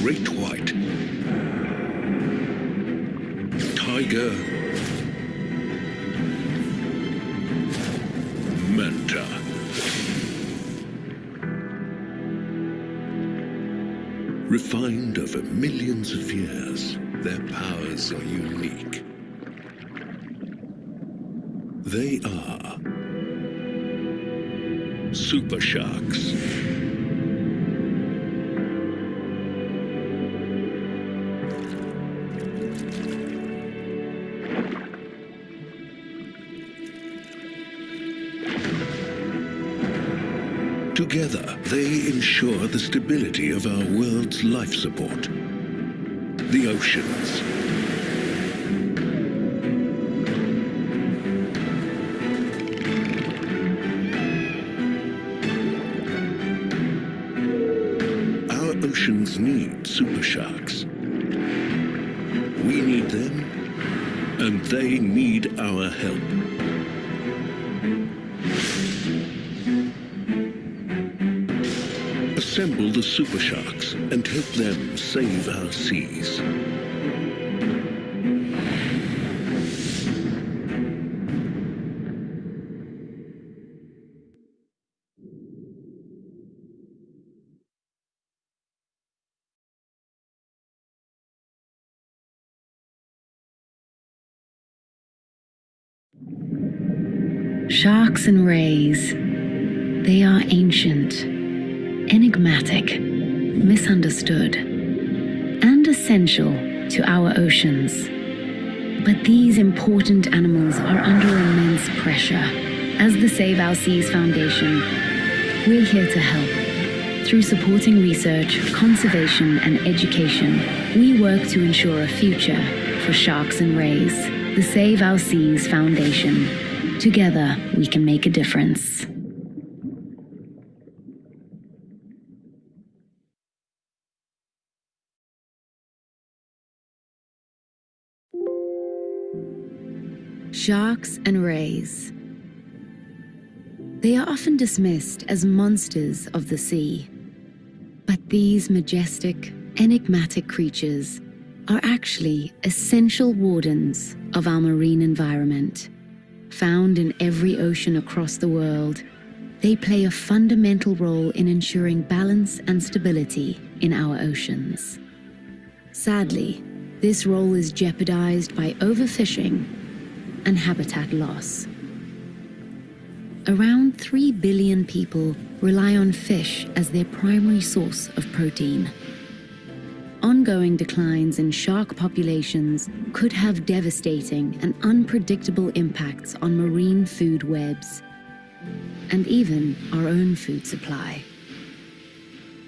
great white, tiger, manta. Refined over millions of years, their powers are unique. They are super sharks. Together, they ensure the stability of our world's life support. The oceans. Our oceans need super sharks. We need them, and they need our help. Assemble the super sharks and help them save our seas. Sharks and rays. They are ancient, enigmatic, misunderstood, and essential to our oceans. But these important animals are under immense pressure. As the Save Our Seas Foundation, we're here to help. Through supporting research, conservation, and education, we work to ensure a future for sharks and rays. The Save Our Seas Foundation. Together, we can make a difference. Sharks and rays. They are often dismissed as monsters of the sea. But these majestic, enigmatic creatures are actually essential wardens of our marine environment. Found in every ocean across the world, they play a fundamental role in ensuring balance and stability in our oceans. Sadly, this role is jeopardized by overfishing and habitat loss. Around 3 billion people rely on fish as their primary source of protein. Ongoing declines in shark populations could have devastating and unpredictable impacts on marine food webs, and even our own food supply.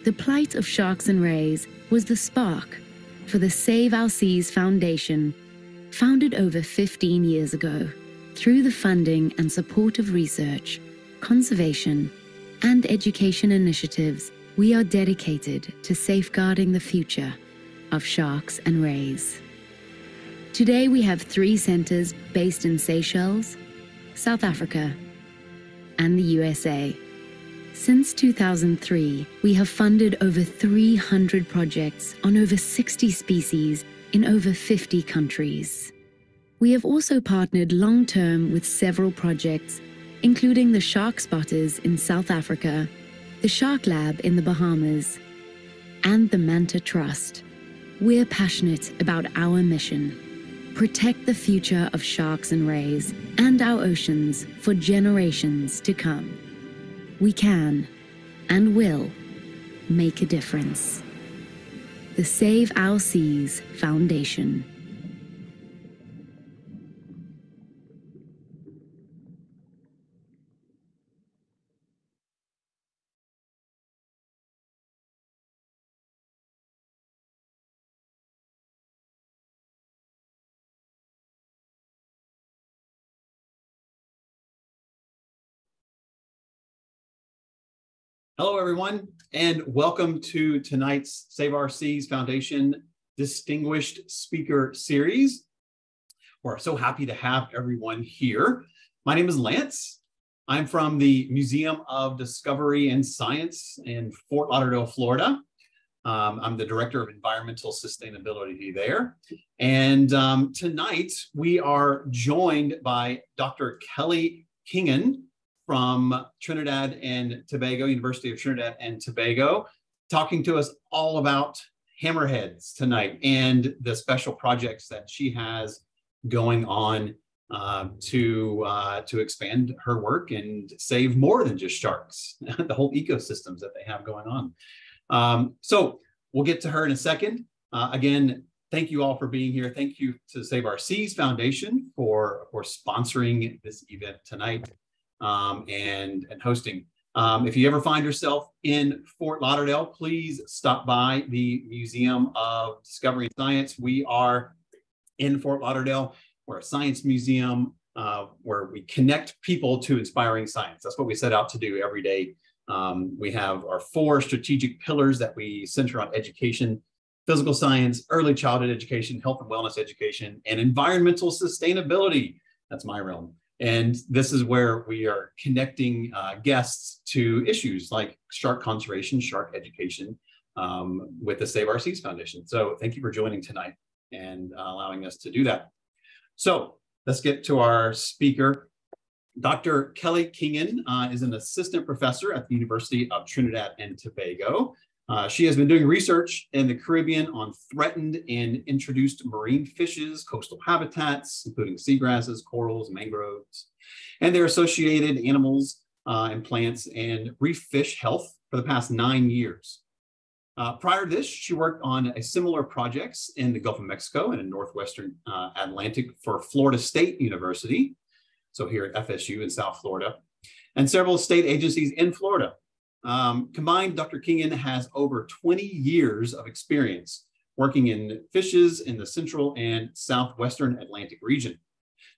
The plight of sharks and rays was the spark for the Save Our Seas Foundation, founded over 15 years ago. Through the funding and support of research, conservation, and education initiatives, we are dedicated to safeguarding the future of sharks and rays. Today we have 3 centers based in Seychelles, South Africa, and the USA. Since 2003, we have funded over 300 projects on over 60 species in over 50 countries. We have also partnered long-term with several projects, including the Shark Spotters in South Africa, the Shark Lab in the Bahamas, and the Manta Trust. We're passionate about our mission: protect the future of sharks and rays and our oceans for generations to come. We can and will make a difference. The Save Our Seas Foundation. Hello, everyone, and welcome to tonight's Save Our Seas Foundation Distinguished Speaker Series. We're so happy to have everyone here. My name is Lance. I'm from the Museum of Discovery and Science in Fort Lauderdale, Florida. I'm the Director of Environmental Sustainability there. And tonight we are joined by Dr. Kelly Kingon from Trinidad and Tobago, University of Trinidad and Tobago, talking to us all about hammerheads tonight and the special projects that she has going on to expand her work and save more than just sharks, the whole ecosystems that they have going on. So we'll get to her in a second. Again, thank you all for being here. Thank you to Save Our Seas Foundation for sponsoring this event tonight and hosting. If you ever find yourself in Fort Lauderdale, please stop by the Museum of Discovery and Science. We are in Fort Lauderdale. We're a science museum where we connect people to inspiring science. That's what we set out to do every day. We have our 4 strategic pillars that we center on: education, physical science, early childhood education, health and wellness education, and environmental sustainability. That's my realm. And this is where we are connecting guests to issues like shark conservation, shark education with the Save Our Seas Foundation. So thank you for joining tonight and allowing us to do that. So let's get to our speaker. Dr. Kelly Kingon is an assistant professor at the University of Trinidad and Tobago. She has been doing research in the Caribbean on threatened and introduced marine fishes, coastal habitats, including seagrasses, corals, mangroves, and their associated animals and plants, and reef fish health for the past 9 years. Prior to this, she worked on a similar projects in the Gulf of Mexico and in Northwestern Atlantic for Florida State University, so here at FSU in South Florida, and several state agencies in Florida. Combined, Dr. Kingon has over 20 years of experience working in fishes in the central and southwestern Atlantic region.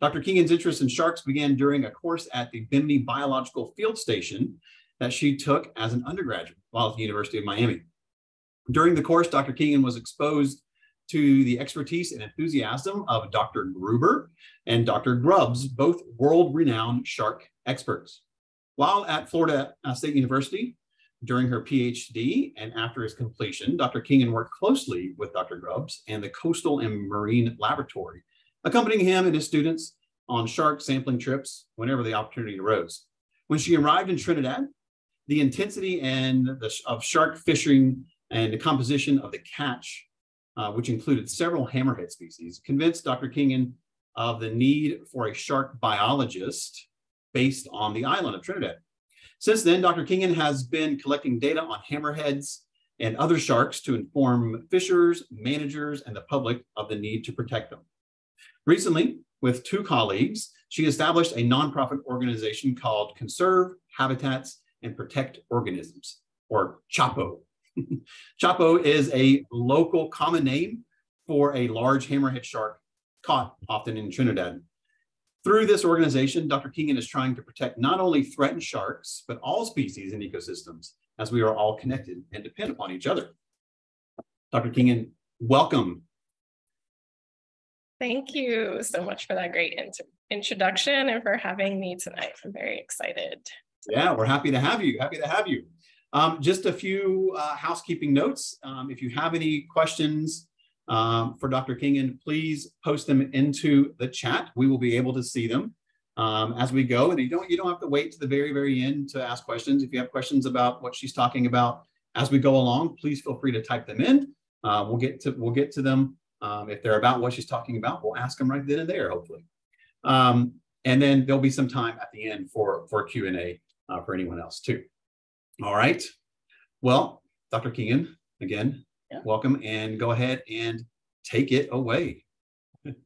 Dr. Kingon's interest in sharks began during a course at the Bimini Biological Field Station that she took as an undergraduate while at the University of Miami. During the course, Dr. Kingon was exposed to the expertise and enthusiasm of Dr. Gruber and Dr. Grubbs, both world-renowned shark experts. While at Florida State University, during her PhD and after its completion, Dr. Kingon worked closely with Dr. Grubbs and the Coastal and Marine Laboratory, accompanying him and his students on shark sampling trips whenever the opportunity arose. When she arrived in Trinidad, the intensity of shark fishing and the composition of the catch, which included several hammerhead species, convinced Dr. Kingon of the need for a shark biologist based on the island of Trinidad. Since then, Dr. Kingon has been collecting data on hammerheads and other sharks to inform fishers, managers, and the public of the need to protect them. Recently, with 2 colleagues, she established a nonprofit organization called Conserve Habitats and Protect Organisms, or CHAPO. CHAPO is a local common name for a large hammerhead shark caught often in Trinidad. Through this organization, Dr. Kingon is trying to protect not only threatened sharks, but all species and ecosystems, as we are all connected and depend upon each other. Dr. Kingon, welcome. Thank you so much for that great introduction and for having me tonight. I'm very excited. Yeah, we're happy to have you. Happy to have you. Just a few housekeeping notes. If you have any questions for Dr. Kingon, please post them into the chat. We will be able to see them as we go. And you don't have to wait to the very, very end to ask questions. If you have questions about what she's talking about as we go along, please feel free to type them in. We'll get to them. If they're about what she's talking about, we'll ask them right then and there, hopefully. And then there'll be some time at the end for Q&A for anyone else too. All right. Well, Dr. Kingon, again, welcome, and go ahead and take it away.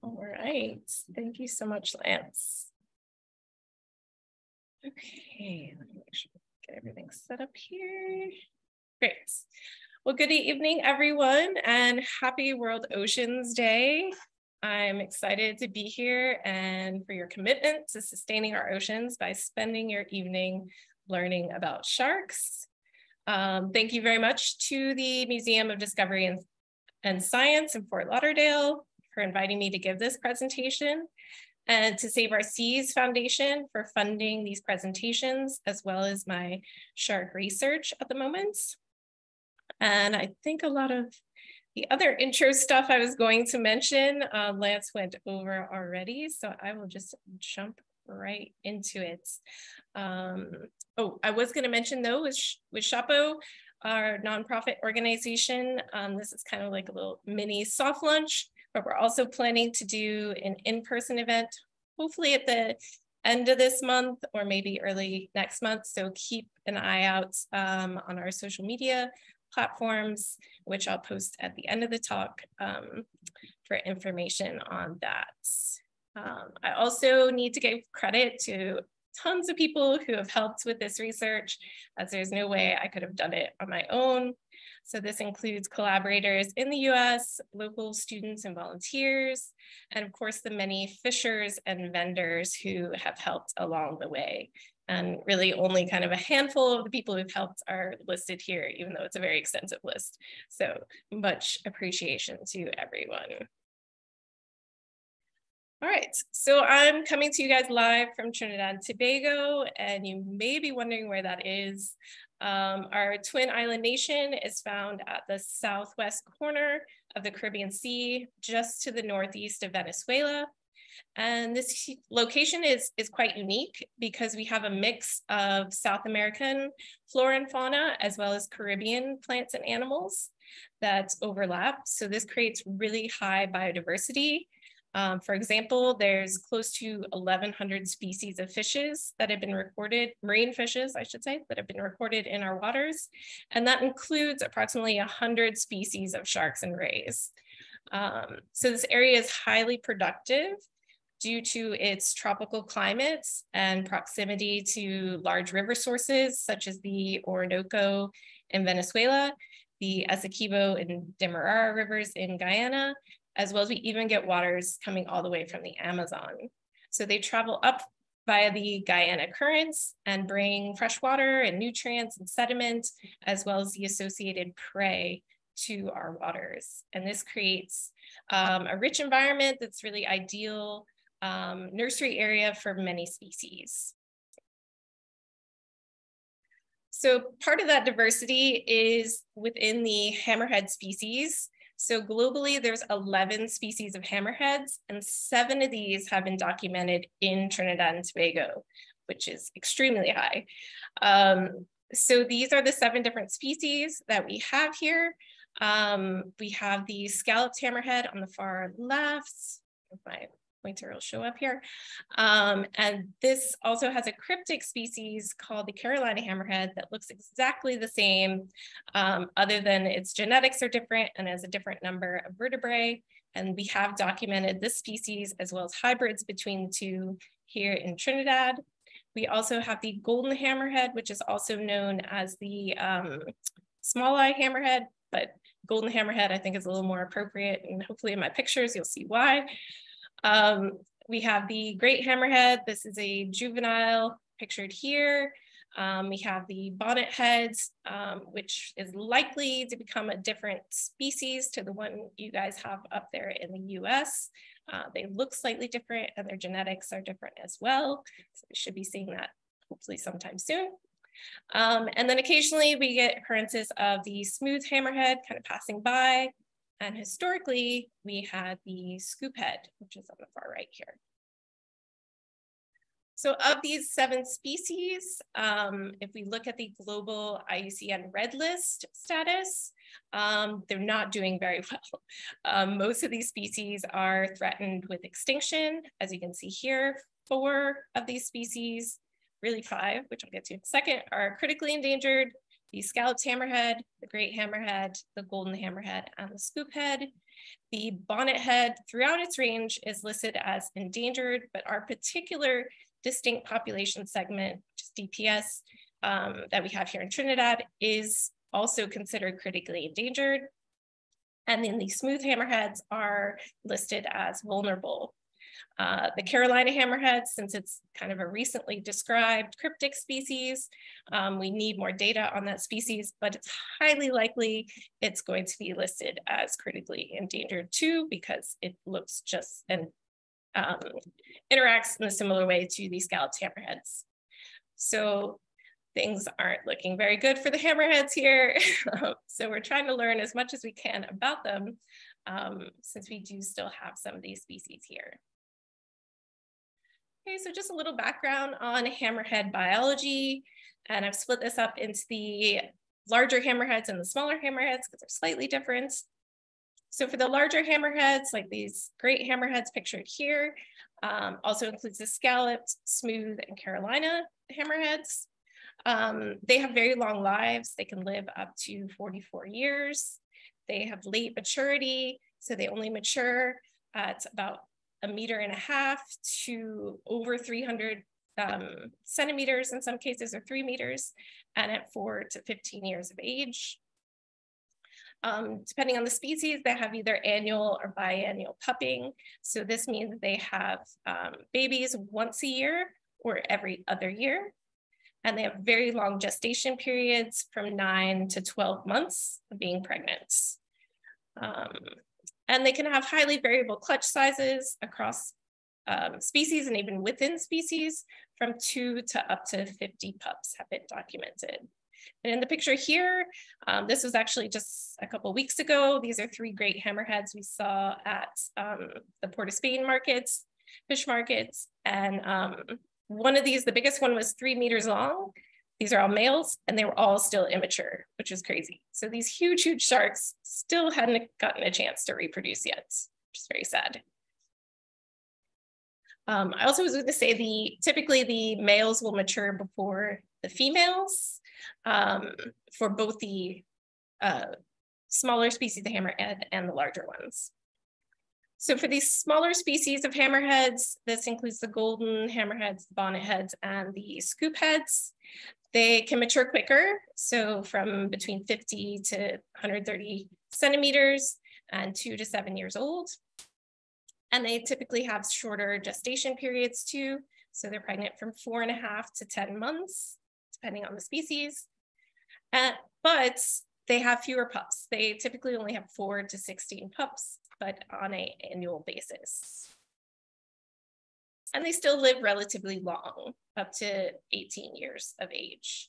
All right. Thank you so much, Lance. Okay, let me make sure I get everything set up here. Great. Well, good evening, everyone, and happy World Oceans Day. I'm excited to be here and for your commitment to sustaining our oceans by spending your evening learning about sharks. Thank you very much to the Museum of Discovery and Science in Fort Lauderdale for inviting me to give this presentation, and to Save Our Seas Foundation for funding these presentations, as well as my shark research at the moment. And I think a lot of the other intro stuff I was going to mention, Lance went over already, so I will just jump right into it. Oh, I was going to mention though, with Shapo, our nonprofit organization, this is kind of like a little mini soft lunch, but we're also planning to do an in-person event, hopefully at the end of this month or maybe early next month. So keep an eye out on our social media platforms, which I'll post at the end of the talk for information on that. I also need to give credit to tons of people who have helped with this research, as there's no way I could have done it on my own. So this includes collaborators in the US, local students and volunteers, and of course the many fishers and vendors who have helped along the way. And really only kind of a handful of the people who've helped are listed here, even though it's a very extensive list. So much appreciation to everyone. All right, so I'm coming to you guys live from Trinidad and Tobago, and you may be wondering where that is. Our twin island nation is found at the southwest corner of the Caribbean Sea, just to the northeast of Venezuela. And this location is quite unique because we have a mix of South American flora and fauna, as well as Caribbean plants and animals that overlap. So this creates really high biodiversity. For example, there's close to 1,100 species of fishes that have been recorded, marine fishes, I should say, that have been recorded in our waters. And that includes approximately 100 species of sharks and rays. So this area is highly productive due to its tropical climates and proximity to large river sources, such as the Orinoco in Venezuela, the Essequibo and Demerara rivers in Guyana, as well as we even get waters coming all the way from the Amazon. So they travel up via the Guyana currents and bring fresh water and nutrients and sediment, as well as the associated prey to our waters. And this creates a rich environment that's really ideal nursery area for many species. So part of that diversity is within the hammerhead species. So globally, there's 11 species of hammerheads, and 7 of these have been documented in Trinidad and Tobago, which is extremely high. So these are the 7 different species that we have here. We have the scalloped hammerhead on the far left. My pointer will show up here. And this also has a cryptic species called the Carolina hammerhead that looks exactly the same, other than its genetics are different and has a different number of vertebrae. And we have documented this species as well as hybrids between the two here in Trinidad. We also have the golden hammerhead, which is also known as the small eye hammerhead, but golden hammerhead I think is a little more appropriate, and hopefully in my pictures you'll see why. We have the great hammerhead. This is a juvenile pictured here. We have the bonnet heads, which is likely to become a different species to the one you guys have up there in the US. They look slightly different and their genetics are different as well. So we should be seeing that hopefully sometime soon. And then occasionally we get occurrences of the smooth hammerhead kind of passing by. And historically, we had the scoop head, which is on the far right here. So of these 7 species, if we look at the global IUCN Red List status, they're not doing very well. Most of these species are threatened with extinction. As you can see here, 4 of these species, really 5, which I'll get to in a second, are critically endangered. The scalloped hammerhead, the great hammerhead, the golden hammerhead, and the scoop head. The bonnet head throughout its range is listed as endangered, but our particular distinct population segment, which is DPS, that we have here in Trinidad is also considered critically endangered. And then the smooth hammerheads are listed as vulnerable. The Carolina hammerhead, since it's kind of a recently described cryptic species, we need more data on that species, but it's highly likely it's going to be listed as critically endangered too, because it looks just and interacts in a similar way to the scalloped hammerheads. So things aren't looking very good for the hammerheads here. So we're trying to learn as much as we can about them, since we do still have some of these species here. Okay, so just a little background on hammerhead biology. And I've split this up into the larger hammerheads and the smaller hammerheads because they're slightly different. So for the larger hammerheads, like these great hammerheads pictured here, also includes the scalloped, smooth, and Carolina hammerheads. They have very long lives. They can live up to 44 years. They have late maturity, so they only mature at about 1.5 meters to over 300 centimeters in some cases, or 3 meters, and at 4 to 15 years of age. Depending on the species, they have either annual or biannual pupping. So this means that they have babies once a year or every other year. And they have very long gestation periods from 9 to 12 months of being pregnant. And they can have highly variable clutch sizes across species and even within species, from 2 to up to 50 pups have been documented. And in the picture here, this was actually just a couple of weeks ago. These are 3 great hammerheads we saw at the Port of Spain markets, fish markets. And one of these, the biggest one, was 3 meters long. These are all males, and they were all still immature, which is crazy. So these huge, huge sharks still hadn't gotten a chance to reproduce yet, which is very sad. I also was going to say typically the males will mature before the females for both the smaller species, the hammerhead, and the larger ones. So for these smaller species of hammerheads, this includes the golden hammerheads, the bonnetheads, and the scoopheads. They can mature quicker, so from between 50 to 130 centimeters and 2 to 7 years old. And they typically have shorter gestation periods too. So they're pregnant from 4.5 to 10 months, depending on the species. But they have fewer pups. They typically only have 4 to 16 pups, but on an annual basis. And they still live relatively long, up to 18 years of age.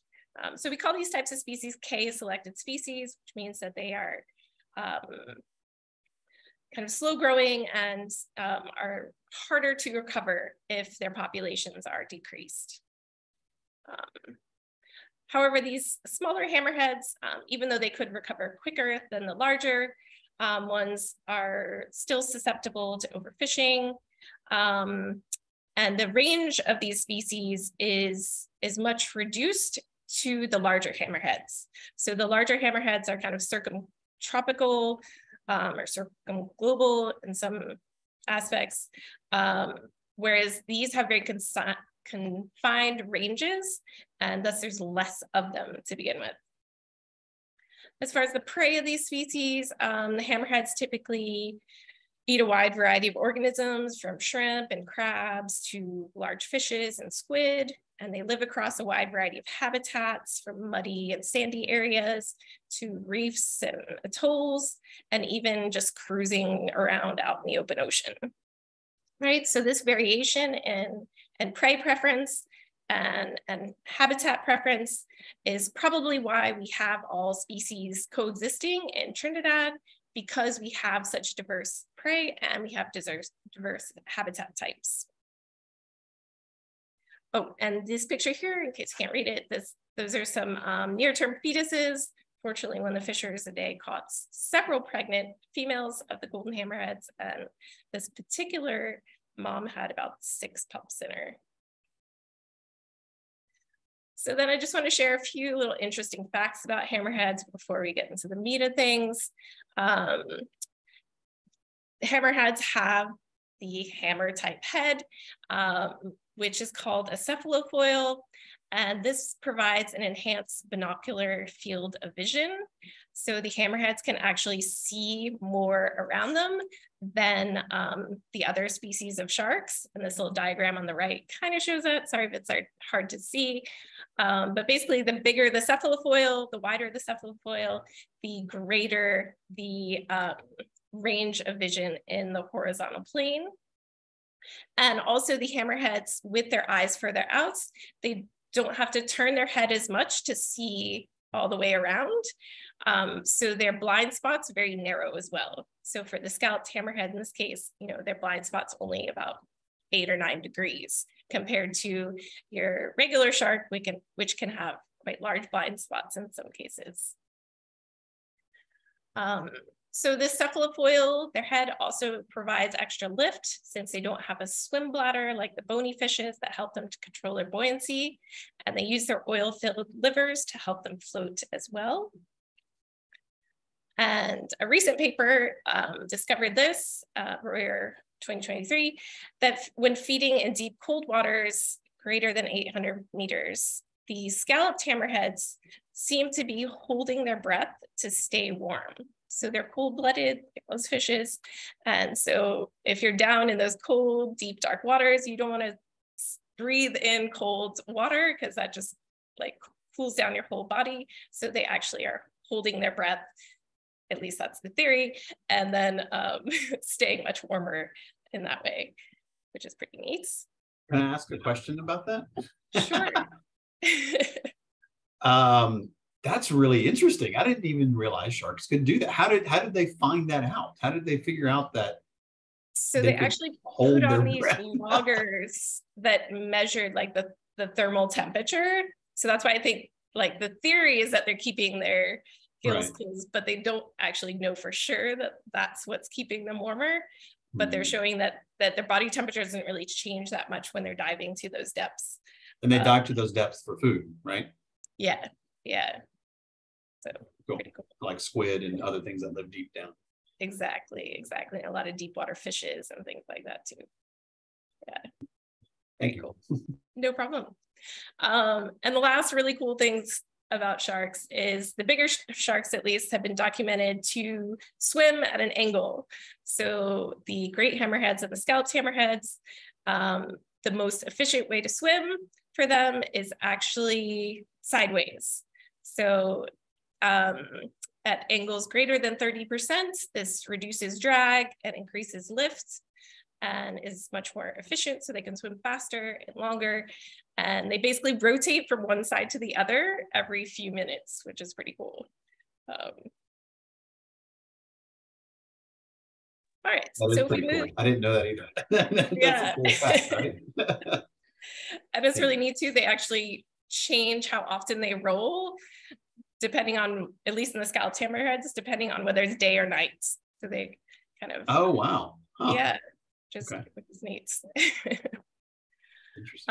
So we call these types of species K-selected species, which means that they are kind of slow growing and are harder to recover if their populations are decreased. However, these smaller hammerheads, even though they could recover quicker than the larger ones, are still susceptible to overfishing. And the range of these species is much reduced to the larger hammerheads. So the larger hammerheads are kind of circumtropical or circumglobal in some aspects, whereas these have very confined ranges, and thus there's less of them to begin with. As far as the prey of these species, the hammerheads typically eat a wide variety of organisms, from shrimp and crabs to large fishes and squid, and they live across a wide variety of habitats, from muddy and sandy areas to reefs and atolls, and even just cruising around out in the open ocean. Right, so this variation in prey preference and habitat preference is probably why we have all species coexisting in Trinidad, because we have such diverse prey and we have diverse habitat types. Oh, and this picture here, in case you can't read it, those are some near-term fetuses. Fortunately, one of the fishers today caught several pregnant females of the golden hammerheads, and this particular mom had about 6 pups in her. So then I just want to share a few little interesting facts about hammerheads before we get into the meat of things. Hammerheads have the hammer type head, which is called a cephalofoil, and this provides an enhanced binocular field of vision. So the hammerheads can actually see more around them than the other species of sharks. And this little diagram on the right kind of shows that. Sorry if it's hard to see. But basically, the bigger the cephalofoil, the wider the cephalofoil, the greater the range of vision in the horizontal plane. And also the hammerheads, with their eyes further out, they don't have to turn their head as much to see all the way around. So their blind spots are very narrow as well. So for the scalloped hammerhead in this case, you know, their blind spot's only about 8 or 9 degrees compared to your regular shark, which can have quite large blind spots in some cases. So this cephalofoil, their head also provides extra lift since they don't have a swim bladder like the bony fishes that help them to control their buoyancy. And they use their oil-filled livers to help them float as well. And a recent paper discovered this, 2023, that when feeding in deep cold waters greater than 800 meters, the scalloped hammerheads seem to be holding their breath to stay warm. So they're cold-blooded, those fishes. And so if you're down in those cold, deep, dark waters, you don't want to breathe in cold water because that just like cools down your whole body. So they actually are holding their breath, at least that's the theory, and then staying much warmer in that way, which is pretty neat. Can I ask a question about that? Sure. That's really interesting. I didn't even realize sharks could do that. How did they find that out? How did they figure out that? So they actually put on these loggers that measured like the thermal temperature. So that's why I think like the theory is that they're keeping their gills closed, but they don't actually know for sure that that's what's keeping them warmer. But they're showing that their body temperature doesn't really change that much when they're diving to those depths. And they dive to those depths for food, right? Yeah, yeah. So cool. Pretty cool. Like squid and other things that live deep down. Exactly. A lot of deep water fishes and things like that too. Yeah. Thank you. Cool. No problem. And the last really cool things about sharks is the bigger sharks, at least, have been documented to swim at an angle. So the great hammerheads and the scalloped hammerheads, the most efficient way to swim for them is actually sideways. So at angles greater than 30%, this reduces drag and increases lift and is much more efficient, so they can swim faster and longer. And they basically rotate from one side to the other every few minutes, which is pretty cool. All right, so if we move, cool. I didn't know that either. That's yeah. a cool fact, right? And it's really neat too. They actually change how often they roll, depending on, at least in the scalloped hammerheads, depending on whether it's day or night. So they kind of. Oh, wow. Huh. Yeah, just which is neat. Interesting.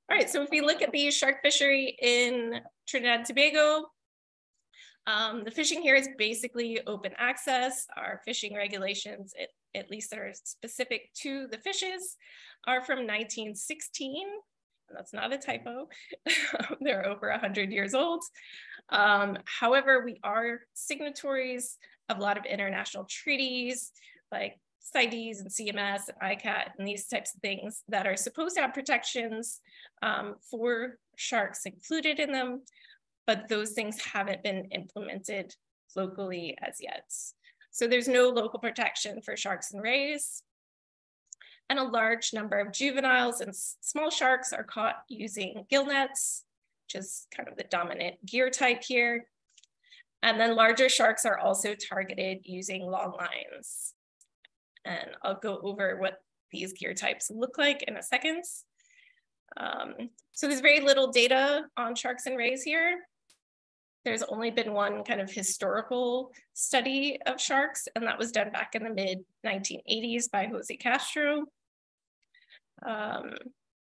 All right, so if we look at the shark fishery in Trinidad and Tobago, the fishing here is basically open access. Our fishing regulations, at least that are specific to the fishes, are from 1916. And that's not a typo. They're over 100 years old. However, we are signatories of a lot of international treaties like CITES and CMS and ICAT and these types of things that are supposed to have protections for sharks included in them, but those things haven't been implemented locally as yet. So there's no local protection for sharks and rays. And a large number of juveniles and small sharks are caught using gill nets, which is kind of the dominant gear type here. And then larger sharks are also targeted using long lines. And I'll go over what these gear types look like in a second. So there's very little data on sharks and rays here. There's only been one kind of historical study of sharks, and that was done back in the mid-1980s by Jose Castro.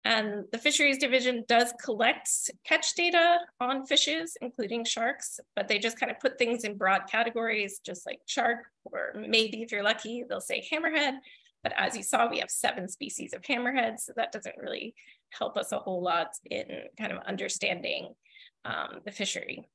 And the fisheries division does collect catch data on fishes, including sharks, but they just kind of put things in broad categories, just like shark, or maybe if you're lucky, they'll say hammerhead. But as you saw, we have 7 species of hammerheads, so that doesn't really help us a whole lot in kind of understanding the fishery.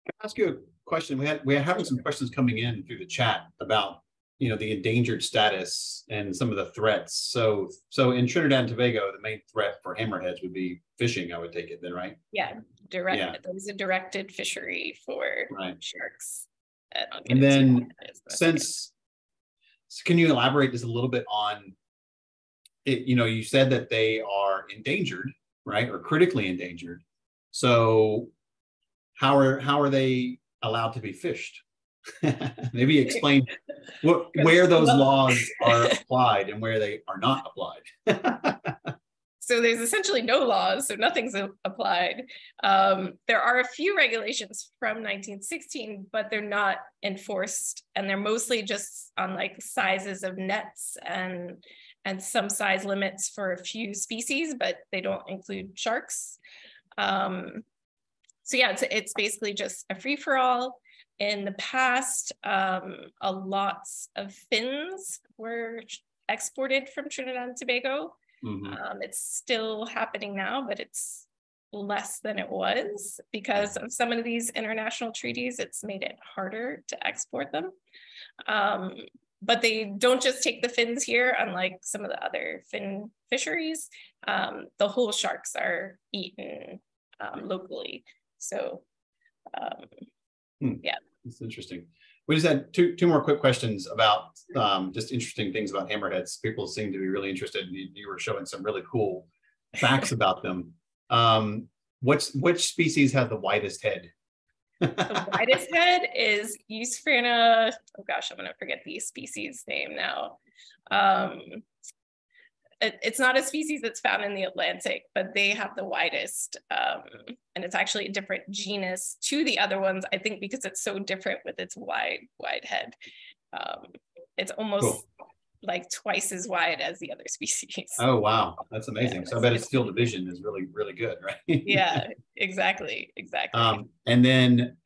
Can I ask you a question? We're having some questions coming in through the chat about, you know, the endangered status and some of the threats. So in Trinidad and Tobago, the main threat for hammerheads would be fishing, I would take it then, right? Yeah, That was a directed fishery for sharks. And then can you elaborate just a little bit on it? You know, you said that they are endangered. right? Or critically endangered. So how are they allowed to be fished? Maybe explain where those laws are applied and where they are not applied. So there's essentially no laws, so nothing's applied. There are a few regulations from 1916, but they're not enforced, and they're mostly just on like sizes of nets and some size limits for a few species, but they don't include sharks. So yeah, it's basically just a free-for-all. In the past, a lot of fins were exported from Trinidad and Tobago. Mm-hmm. It's still happening now, but it's less than it was because of some of these international treaties. It's made it harder to export them. But they don't just take the fins here, unlike some of the other fin fisheries. The whole sharks are eaten locally. So yeah. That's interesting. We just had two more quick questions about just interesting things about hammerheads. People seem to be really interested. You were showing some really cool facts about them. Which species has the widest head? The widest head is Eusthrina. Oh gosh, I'm gonna forget the species name now. It's not a species that's found in the Atlantic, but they have the widest, and it's actually a different genus to the other ones, I think, because it's so different with its wide head. It's almost like twice as wide as the other species. Oh, wow. That's amazing. Yeah, so I bet its field of vision is really, really good, right? Yeah, exactly. And then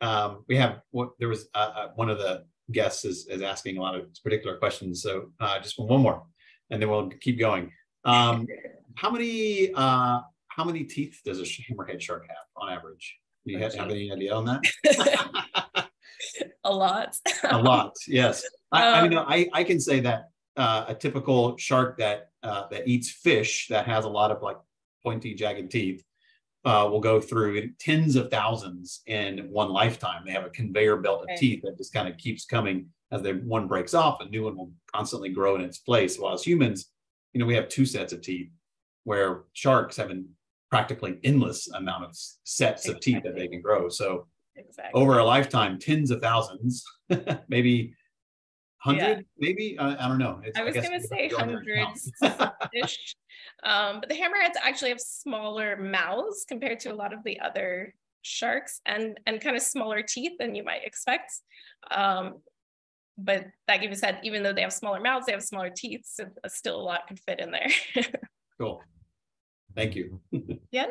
we have, there was one of the guests is asking a lot of particular questions. So just one more, and then we'll keep going. How many teeth does a hammerhead shark have on average? Do you have any idea on that? A lot. A lot, yes. I mean, I can say that a typical shark that eats fish that has a lot of like pointy, jagged teeth will go through tens of thousands in one lifetime. They have a conveyor belt of teeth that just kind of keeps coming as one breaks off. A new one will constantly grow in its place. While as humans, we have two sets of teeth, where sharks have a practically endless amount of sets of teeth that they can grow. So over a lifetime, tens of thousands, maybe 100, maybe, I don't know. I was going to say hundreds-ish. But the hammerheads actually have smaller mouths compared to a lot of the other sharks, and kind of smaller teeth than you might expect. But that being said, even though they have smaller mouths, they have smaller teeth, so still a lot could fit in there. Cool. Thank you. Yeah.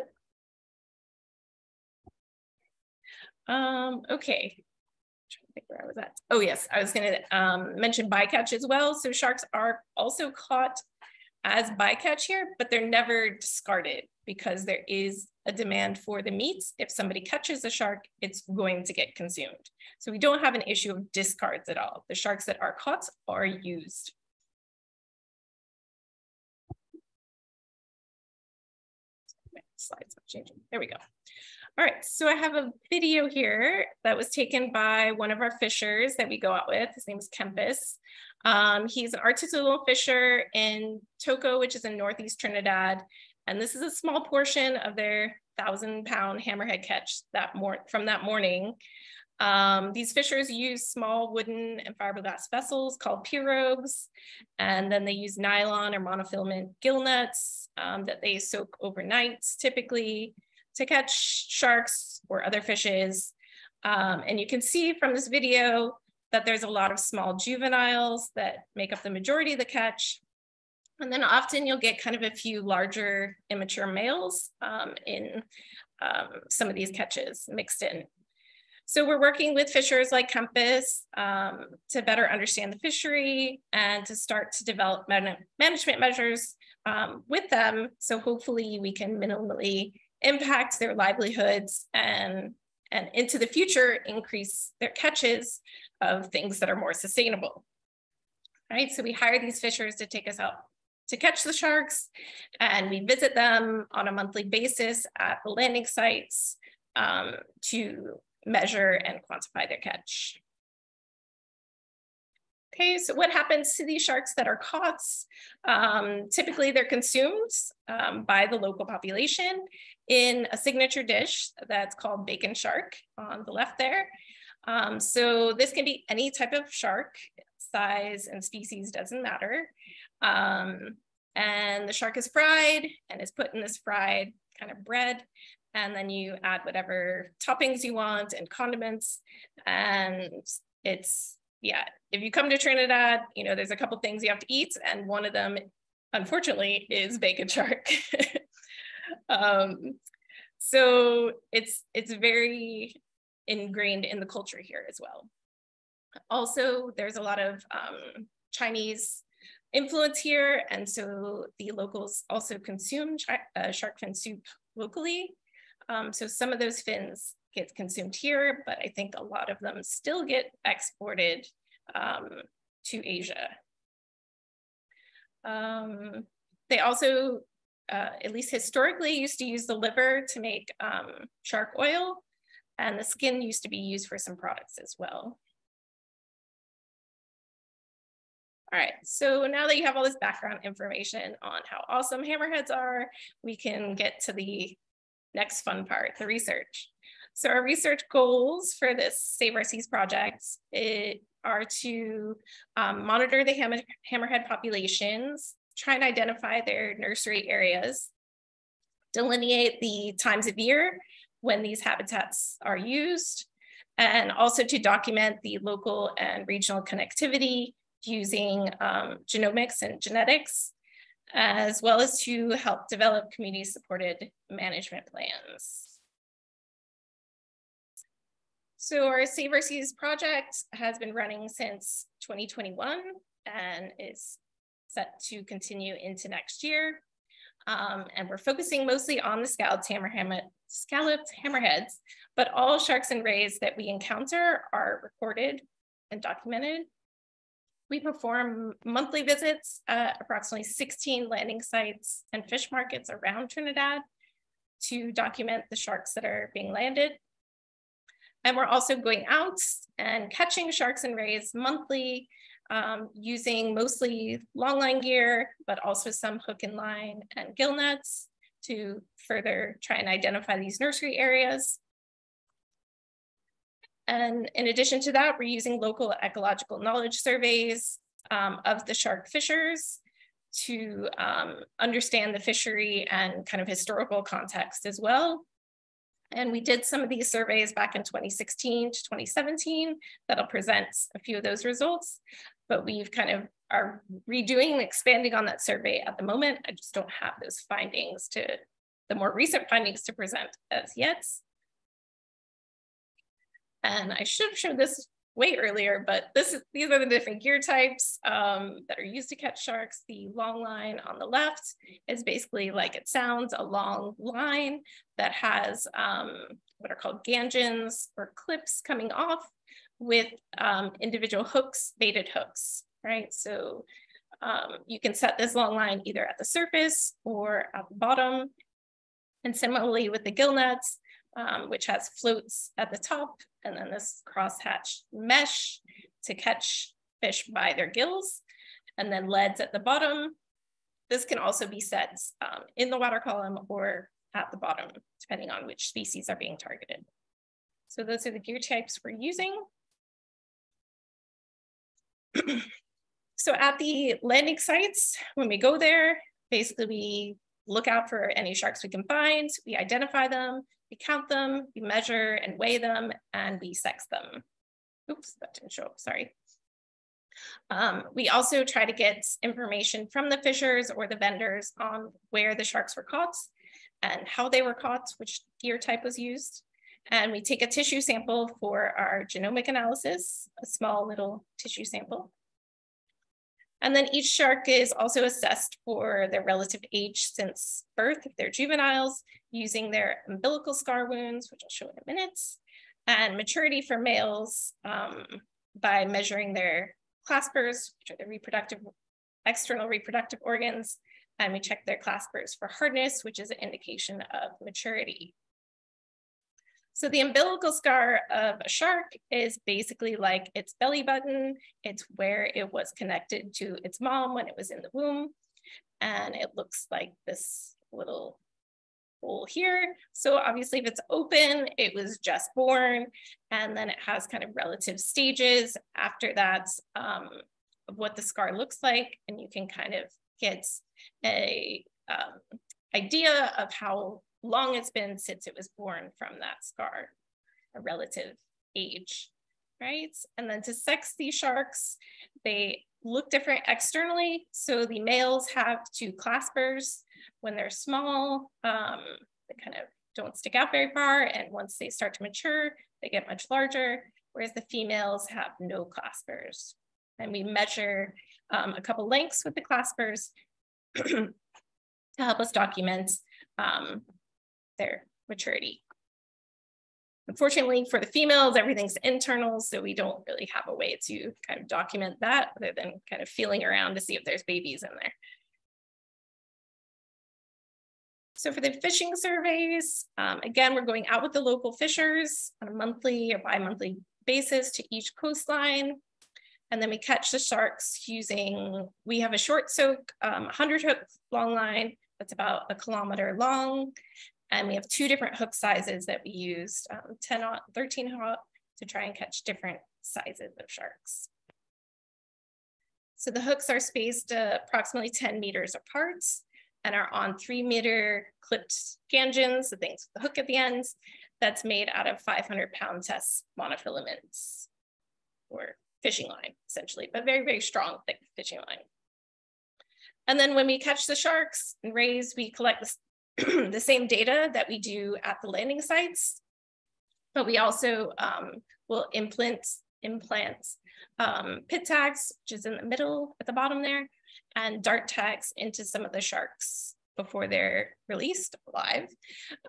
Okay. I'm trying to think where I was at. Oh yes, I was going to mention bycatch as well. So sharks are also caught as bycatch here, but they're never discarded because there is a demand for the meats. If somebody catches a shark, it's going to get consumed. So we don't have an issue of discards at all. The sharks that are caught are used. Slides are changing. There we go. All right, so I have a video here that was taken by one of our fishers that we go out with. His name is Kempis. He's an artisanal fisher in Tobago, which is in Northeast Trinidad. And this is a small portion of their 1,000-pound hammerhead catch from that morning. These fishers use small wooden and fiberglass vessels called pirogues, and then they use nylon or monofilament gill nets that they soak overnight, typically, to catch sharks or other fishes. And you can see from this video that there's a lot of small juveniles that make up the majority of the catch. And then often you'll get kind of a few larger immature males in some of these catches mixed in. So we're working with fishers like Compass to better understand the fishery and to start to develop management measures with them. So hopefully we can minimally impact their livelihoods and into the future increase their catches of things that are more sustainable. All right, so we hire these fishers to take us out to catch the sharks, and we visit them on a monthly basis at the landing sites to measure and quantify their catch. Okay, so what happens to these sharks that are caught? Typically they're consumed by the local population in a signature dish that's called bacon shark on the left there. So this can be any type of shark, size and species doesn't matter. And the shark is fried and is put in this fried kind of bread. And then you add whatever toppings you want and condiments. And it's, yeah, if you come to Trinidad, you know, there's a couple things you have to eat. And one of them, unfortunately, is bacon shark. So it's very ingrained in the culture here as well. Also, there's a lot of Chinese influence here. And so the locals also consume shark fin soup locally. So some of those fins get consumed here, but I think a lot of them still get exported to Asia. They also, at least historically, used to use the liver to make shark oil, and the skin used to be used for some products as well. All right, so now that you have all this background information on how awesome hammerheads are, we can get to the next fun part, the research. So our research goals for this Save Our Seas project are to monitor the hammerhead populations, try and identify their nursery areas, delineate the times of year when these habitats are used, and also to document the local and regional connectivity using genomics and genetics, as well as to help develop community-supported management plans. So our Save Our Seas project has been running since 2021 and is set to continue into next year. And we're focusing mostly on the scalloped hammerheads, but all sharks and rays that we encounter are recorded and documented. We perform monthly visits at approximately 16 landing sites and fish markets around Trinidad to document the sharks that are being landed. And we're also going out and catching sharks and rays monthly using mostly longline gear, but also some hook and line and gill nets to further try and identify these nursery areas. And in addition to that, we're using local ecological knowledge surveys of the shark fishers to understand the fishery and kind of historical context as well. And we did some of these surveys back in 2016 to 2017 that'll present a few of those results, but we've kind of are redoing and expanding on that survey at the moment. I just don't have those findings the more recent findings to present as yet. And I should have shown this way earlier, but these are the different gear types that are used to catch sharks. The long line on the left is basically like it sounds, a long line that has what are called gangins or clips coming off with individual hooks, baited hooks, right? So you can set this long line either at the surface or at the bottom. And similarly with the gill nets, which has floats at the top, and then this crosshatch mesh to catch fish by their gills, and then leads at the bottom. This can also be set in the water column or at the bottom, depending on which species are being targeted. So those are the gear types we're using. So at the landing sites, when we go there, basically we look out for any sharks we can find, we identify them, we count them, we measure and weigh them, and we sex them. Oops, that didn't show up, sorry. We also try to get information from the fishers or the vendors on where the sharks were caught and how they were caught, which gear type was used. And we take a tissue sample for our genomic analysis, a small little tissue sample. And then each shark is also assessed for their relative age since birth, if they're juveniles, using their umbilical scar wounds, which I'll show in a minute, and maturity for males by measuring their claspers, which are the external reproductive organs, and we check their claspers for hardness, which is an indication of maturity. So the umbilical scar of a shark is basically like its belly button. It's where it was connected to its mom when it was in the womb. And it looks like this little hole here. So obviously if it's open, it was just born, and then it has kind of relative stages after that of what the scar looks like. And you can kind of get a idea of how long it's been since it was born from that scar, a relative age, right? And then to sex these sharks, they look different externally. So the males have 2 claspers when they're small. They kind of don't stick out very far. And once they start to mature, they get much larger, whereas the females have no claspers. And we measure a couple lengths with the claspers to help us document their maturity. Unfortunately for the females, everything's internal, so we don't really have a way to kind of document that other than kind of feeling around to see if there's babies in there. So for the fishing surveys, again, we're going out with the local fishers on a monthly or bi-monthly basis to each coastline. And then we catch the sharks using, we have a short soak, 100 hook long line that's about 1 kilometer long. And we have 2 different hook sizes that we used, 10-aught, 13-aught, to try and catch different sizes of sharks. So the hooks are spaced approximately 10 meters apart and are on 3-meter clipped scansions, the things with the hook at the ends, that's made out of 500-pound test monofilaments, or fishing line, essentially, but very, very strong, thick fishing line. And then when we catch the sharks and raise, we collect the same data that we do at the landing sites, but we also will implant pit tags, which is in the middle at the bottom there, and dart tags into some of the sharks before they're released alive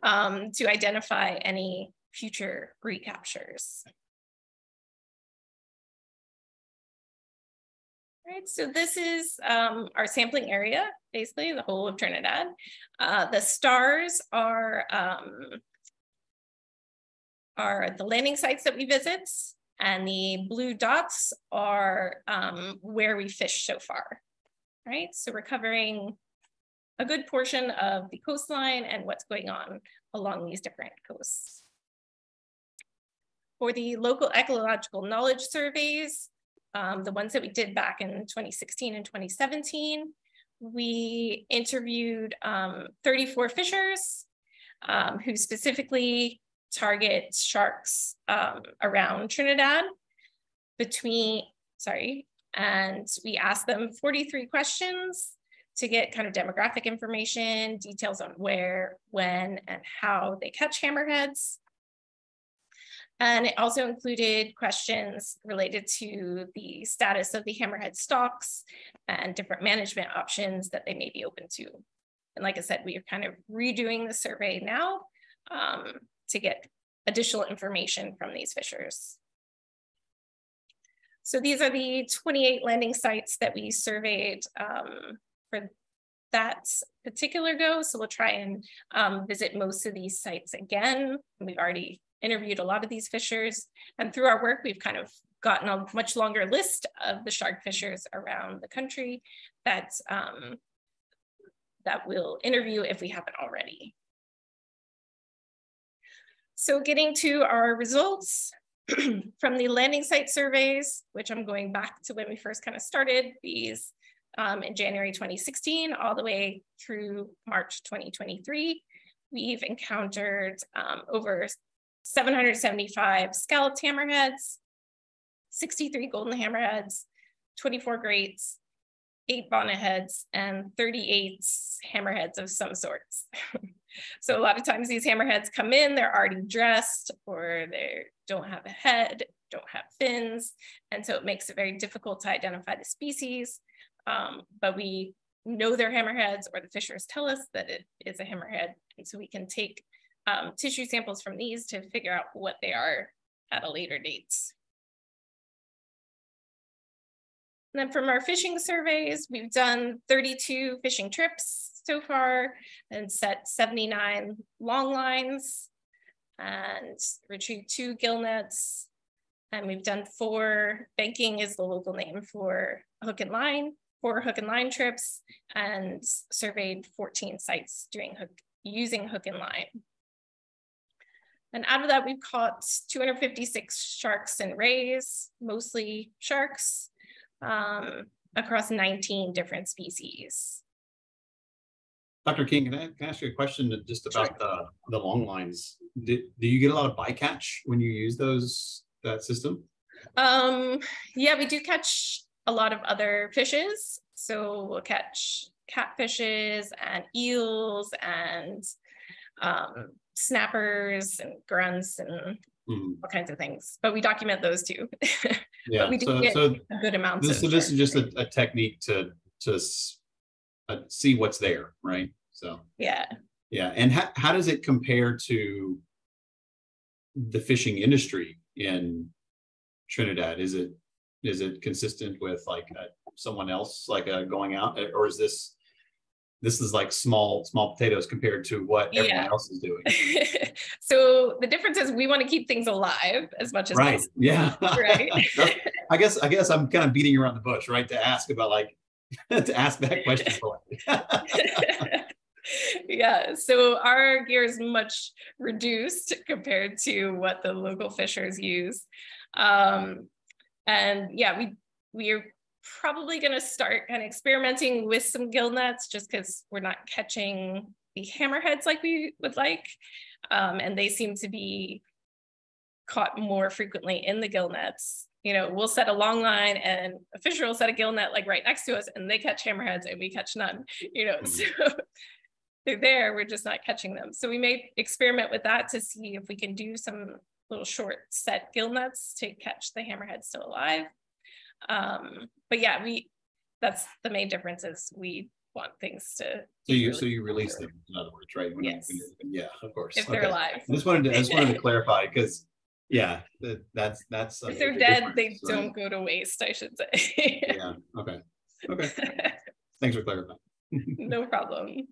to identify any future recaptures. Right, so this is our sampling area, basically the whole of Trinidad. The stars are the landing sites that we visit, and the blue dots are where we fish so far, right? So we're covering a good portion of the coastline and what's going on along these different coasts. For the local ecological knowledge surveys, the ones that we did back in 2016 and 2017, we interviewed 34 fishers who specifically target sharks around Trinidad and we asked them 43 questions to get kind of demographic information, details on where, when, and how they catch hammerheads. And it also included questions related to the status of the hammerhead stocks and different management options that they may be open to. And like I said, we are kind of redoing the survey now to get additional information from these fishers. So these are the 28 landing sites that we surveyed for that particular go. So we'll try and visit most of these sites again. We've already interviewed a lot of these fishers, and through our work, we've kind of gotten a much longer list of the shark fishers around the country that we'll interview if we haven't already. So getting to our results from the landing site surveys, which I'm going back to when we first kind of started these in January 2016, all the way through March 2023, we've encountered over 775 scalloped hammerheads, 63 golden hammerheads, 24 greats, 8 bonnetheads, and 38 hammerheads of some sorts. So a lot of times these hammerheads come in, they're already dressed, or they don't have a head, don't have fins, and so it makes it very difficult to identify the species. But we know they're hammerheads, or the fishers tell us that it is a hammerhead, and so we can take tissue samples from these to figure out what they are at a later date. And then from our fishing surveys, we've done 32 fishing trips so far and set 79 long lines. and retrieved 2 gill nets. And we've done 4, banking is the local name for hook and line, 4 hook and line trips, and surveyed 14 sites using hook and line. And out of that, we've caught 256 sharks and rays, mostly sharks, across 19 different species. Dr. King, can I ask you a question just about the long lines? Do you get a lot of bycatch when you use that system? Yeah, we do catch a lot of other fishes. So we'll catch catfishes and eels and snappers and grunts and all kinds of things. But we document those too. Yeah, but we do get a good amount of so this is just a technique to see what's there, right? So yeah. And how does it compare to the fishing industry in Trinidad? Is it consistent with like someone else like going out, or is this is like small potatoes compared to what everyone else is doing? So the difference is we want to keep things alive as much as possible. Yeah. Right. I guess I'm kind of beating around the bush, right? To ask about like to ask that question. Yeah, so our gear is much reduced compared to what the local fishers use. And yeah, we are probably going to start kind of experimenting with some gill nets just because we're not catching the hammerheads like we would like. And they seem to be caught more frequently in the gill nets. You know, we'll set a long line and a fisher will set a gill net like right next to us and they catch hammerheads and we catch none, you know, so they're there, we're just not catching them. So we may experiment with that to see if we can do some little short set gill nets to catch the hammerhead still alive. But yeah, that's the main difference is we want things to. So you release them, in other words, right? Yes. Yeah, of course. If they're alive. I just wanted to clarify because yeah, that's if they're dead, they don't go to waste, I should say. Yeah. Okay. Thanks for clarifying. No problem.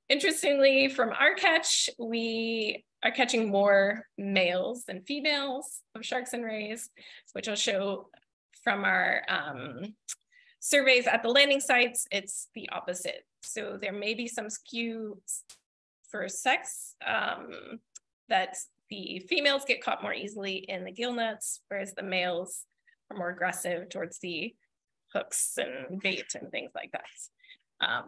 Interestingly, from our catch, we are catching more males than females of sharks and rays, which I'll show from our surveys at the landing sites. It's the opposite. So there may be some skew for sex, that the females get caught more easily in the gill nets, whereas the males are more aggressive towards the hooks and bait and things like that.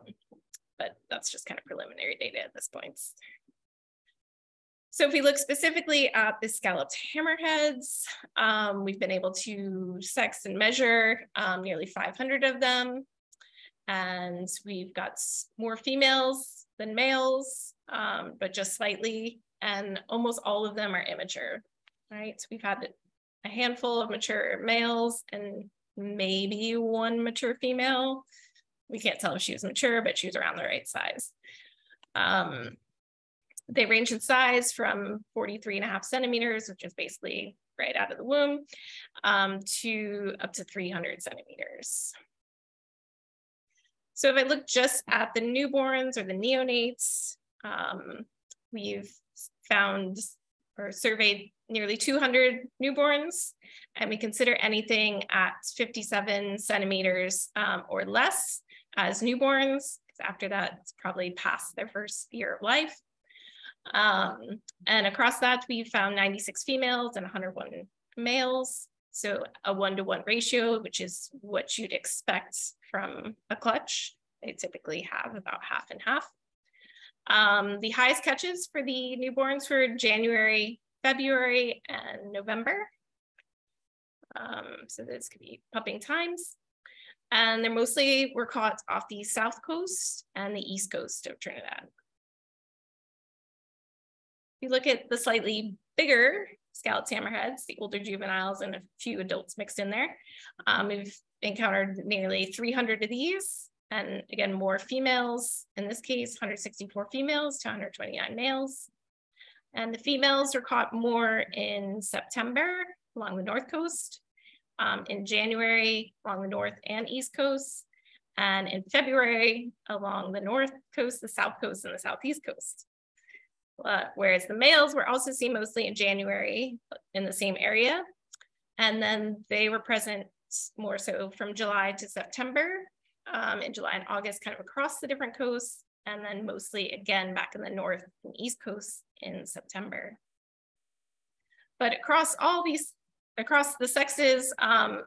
But that's just kind of preliminary data at this point. So if we look specifically at the scalloped hammerheads, we've been able to sex and measure nearly 500 of them. And we've got more females than males, but just slightly, and almost all of them are immature, right? So we've had a handful of mature males and maybe 1 mature female. We can't tell if she was mature, but she was around the right size. They range in size from 43.5 centimeters, which is basically right out of the womb, to up to 300 centimeters. So if I look just at the newborns or the neonates, we've found or surveyed nearly 200 newborns, and we consider anything at 57 centimeters or less as newborns. After that, it's probably past their first year of life. And across that, we found 96 females and 101 males. So a 1-to-1 ratio, which is what you'd expect from a clutch. They typically have about half and half. The highest catches for the newborns were January, February, and November. So this could be pupping times. And they were caught off the south coast and the east coast of Trinidad. If you look at the slightly bigger scalloped hammerheads, the older juveniles and a few adults mixed in there, we've encountered nearly 300 of these. And again, more females, in this case, 164 females to 129 males. And the females were caught more in September along the north coast, in January along the north and east coast, and in February along the north coast, the south coast, and the southeast coast. Whereas the males were also seen mostly in January in the same area. And then they were present more so from July to September, in July and August, kind of across the different coasts, and then mostly again back in the north and east coasts in September. But across the sexes,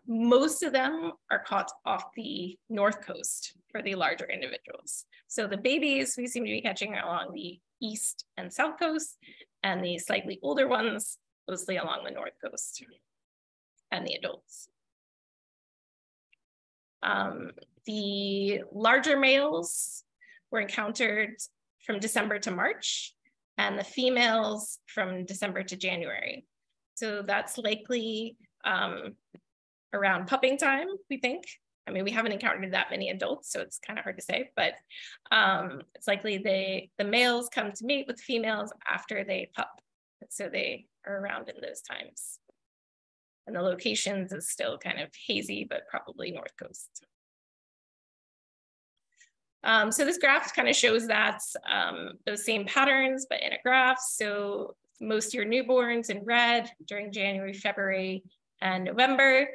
most of them are caught off the north coast for the larger individuals. So the babies we seem to be catching along the east and south coast, and the slightly older ones mostly along the north coast, and the adults. The larger males were encountered from December to March, and the females from December to January. So that's likely around pupping time, we think. I mean, we haven't encountered that many adults, so it's kind of hard to say, but it's likely the males come to mate with females after they pup. So they are around in those times. And the locations is still kind of hazy, but probably North Coast. So this graph kind of shows that those same patterns, but in a graph. So most of your newborns in red during January, February, and November.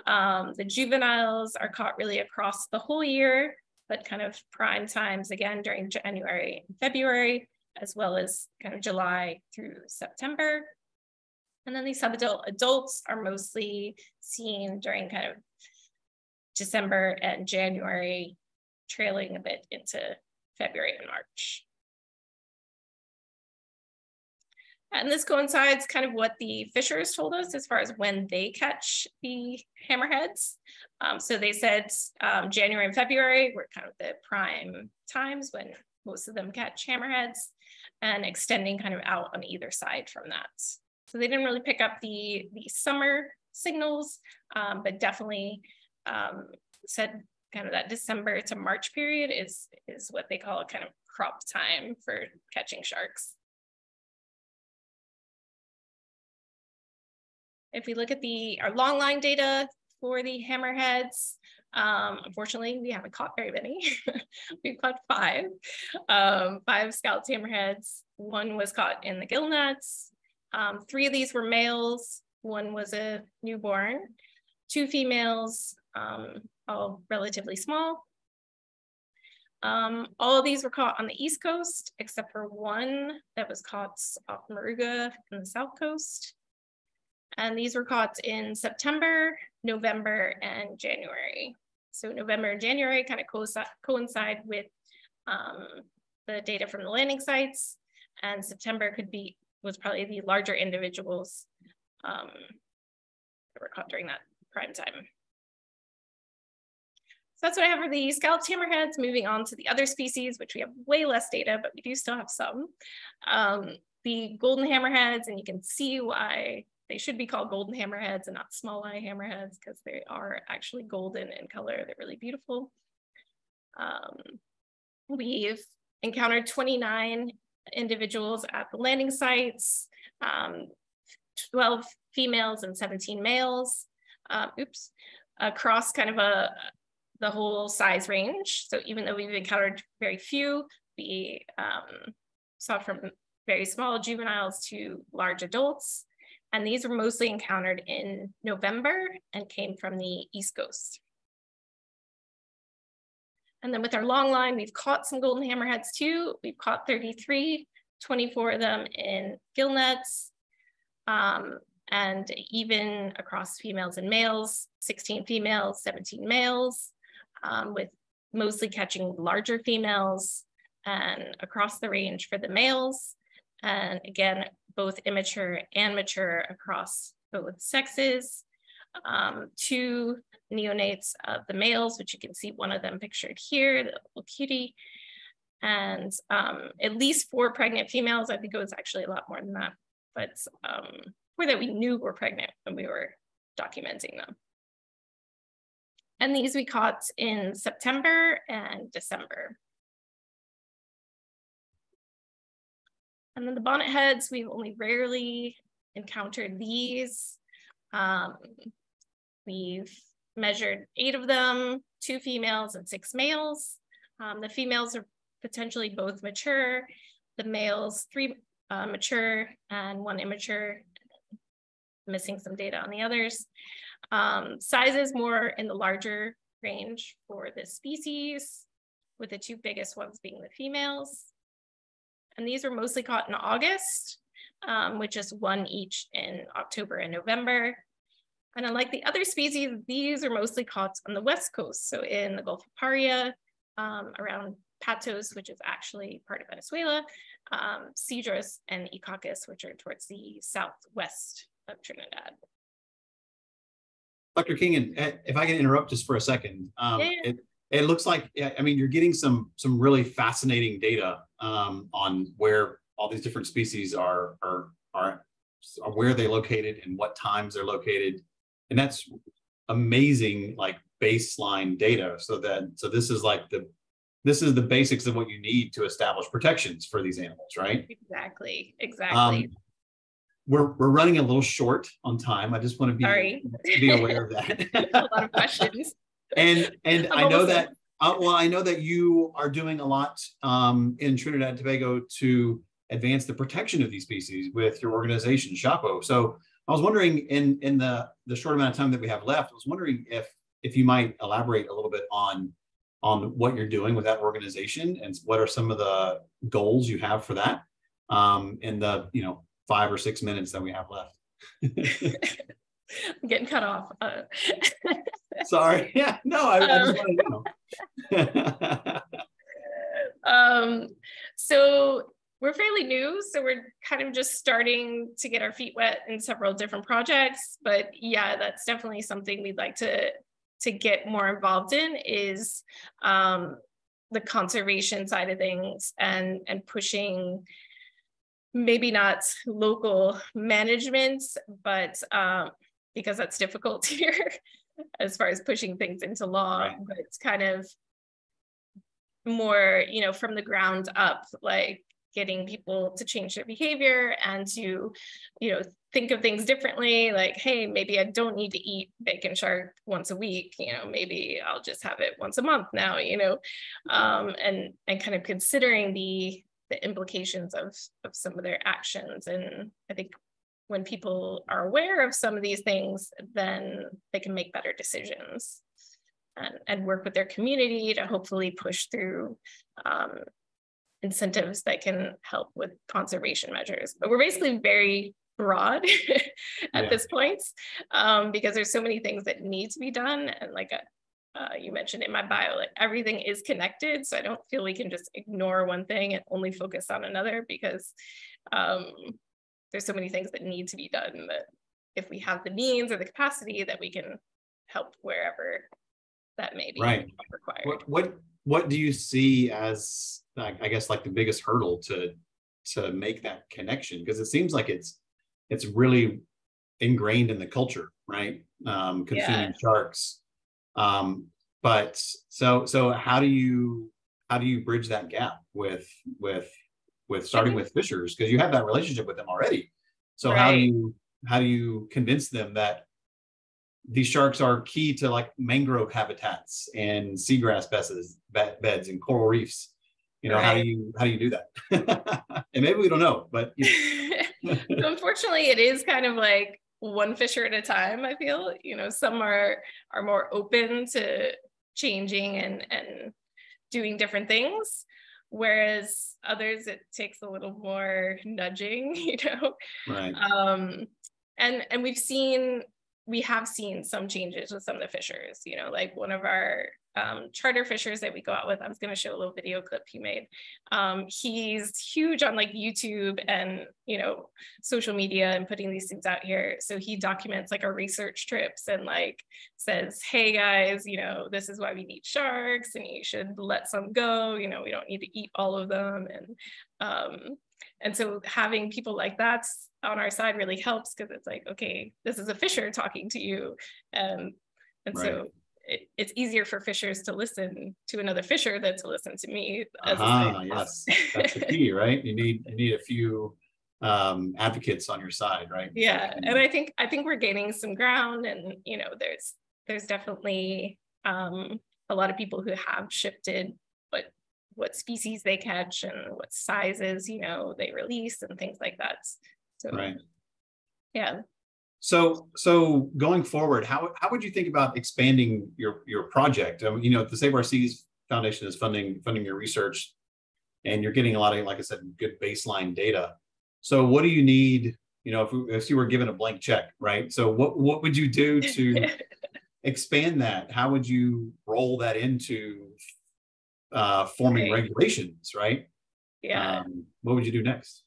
The juveniles are caught really across the whole year, but kind of prime times again during January and February, as well as kind of July through September. And then these subadult adults are mostly seen during kind of December and January, trailing a bit into February and March. And this coincides kind of what the fishers told us as far as when they catch the hammerheads. So they said January and February were kind of the prime times when most of them catch hammerheads, and extending kind of out on either side from that. So they didn't really pick up the summer signals, but definitely said kind of that December to March period is what they call a kind of crop time for catching sharks. If we look at our long line data for the hammerheads, unfortunately, we haven't caught very many. We've caught 5 scalloped hammerheads. 1 was caught in the gill nets. 3 of these were males. 1 was a newborn. 2 females, all relatively small. All of these were caught on the East Coast, except for 1 that was caught off Moruga in the South Coast. And these were caught in September, November, and January. So November and January kind of coincide with the data from the landing sites, and September was probably the larger individuals that were caught during that prime time. So that's what I have for the scalloped hammerheads. Moving on to the other species, which we have way less data, but we do still have some. The golden hammerheads, and you can see why they should be called golden hammerheads and not small eye hammerheads, because they are actually golden in color. They're really beautiful. We've encountered 29 individuals at the landing sites, 12 females and 17 males, across kind of the whole size range. So even though we've encountered very few, we saw from very small juveniles to large adults. And these were mostly encountered in November and came from the East Coast. And then with our long line, we've caught some golden hammerheads too. We've caught 33, 24 of them in gill nets, and even across females and males, 16 females, 17 males, with mostly catching larger females, and across the range for the males. And again, both immature and mature across both sexes. 2 neonates of the males, which you can see one of them pictured here, the little cutie, and at least 4 pregnant females. I think it was actually a lot more than that, but 4 that we knew were pregnant when we were documenting them. And these we caught in September and December. And then the bonnet heads, we've only rarely encountered these. We've measured 8 of them, 2 females and 6 males. The females are potentially both mature. The males, 3 mature and 1 immature, missing some data on the others. Sizes more in the larger range for this species, with the 2 biggest ones being the females. And these were mostly caught in August, with just 1 each in October and November. And unlike the other species, these are mostly caught on the West Coast. So in the Gulf of Paria, around Patos, which is actually part of Venezuela, Cedros and Icacus, which are towards the southwest of Trinidad. Dr. Kingon, if I can interrupt just for a second, it looks like, I mean, you're getting some really fascinating data on where all these different species are where they're located and what times they're located, and that's amazing, like baseline data. So this is like the basics of what you need to establish protections for these animals, right? Exactly. We're running a little short on time. I just want to be aware of that. A lot of questions. And I know that I know that you are doing a lot in Trinidad and Tobago to advance the protection of these species with your organization, SHAPO. So I was wondering, in the short amount of time that we have left, I was wondering if you might elaborate a little bit on what you're doing with that organization and what are some of the goals you have for that in the 5 or 6 minutes that we have left. I'm getting cut off. Sorry. Yeah, no, I just wanted to know. So we're fairly new, so we're kind of just starting to get our feet wet in several different projects. But yeah, that's definitely something we'd like to get more involved in, is the conservation side of things and pushing maybe not local management, but because that's difficult here as far as pushing things into law, right. But it's kind of more, from the ground up, like getting people to change their behavior and to, think of things differently. Like, hey, maybe I don't need to eat bacon shark once a week, maybe I'll just have it once a month now, and kind of considering the implications of some of their actions. And I think when people are aware of some of these things, then they can make better decisions and work with their community to hopefully push through incentives that can help with conservation measures. But we're basically very broad at this point, because there's so many things that need to be done. And like you mentioned in my bio, like everything is connected. So I don't feel we can just ignore one thing and only focus on another, because there's so many things that need to be done that if we have the means or the capacity, that we can help wherever that may be required. What do you see as, I guess, like the biggest hurdle to make that connection? Because it seems like it's really ingrained in the culture, right? Consuming sharks. But so how do you bridge that gap with starting with fishers, because you have that relationship with them already? So how do you convince them that these sharks are key to like mangrove habitats and seagrass beds and coral reefs? How do you do that? And maybe we don't know, but So unfortunately, it is kind of like one fisher at a time. I feel, some are more open to changing and doing different things, whereas others, it takes a little more nudging, Right. And we have seen some changes with some of the fishers, like one of our charter fishers that we go out with. I was going to show a little video clip he made. He's huge on like YouTube and, social media and putting these things out here. So he documents like our research trips and like says, hey guys, this is why we need sharks and you should let some go. We don't need to eat all of them. And so having people like that on our side really helps, because it's like, okay, this is a fisher talking to you. And so it's easier for fishers to listen to another fisher than to listen to me. Yes, that's the key, right? You need a few advocates on your side, right? Yeah, and I think we're gaining some ground, and there's definitely a lot of people who have shifted, but what species they catch and what sizes, you know, they release and things like that. So, right. Yeah. So going forward, how would you think about expanding your project? You know, the Save Our Seas Foundation is funding your research, and you're getting a lot of, like I said, good baseline data. So what do you need? You know, if you were given a blank check, right? So what would you do to expand that? How would you roll that into forming regulations, right? Yeah. What would you do next?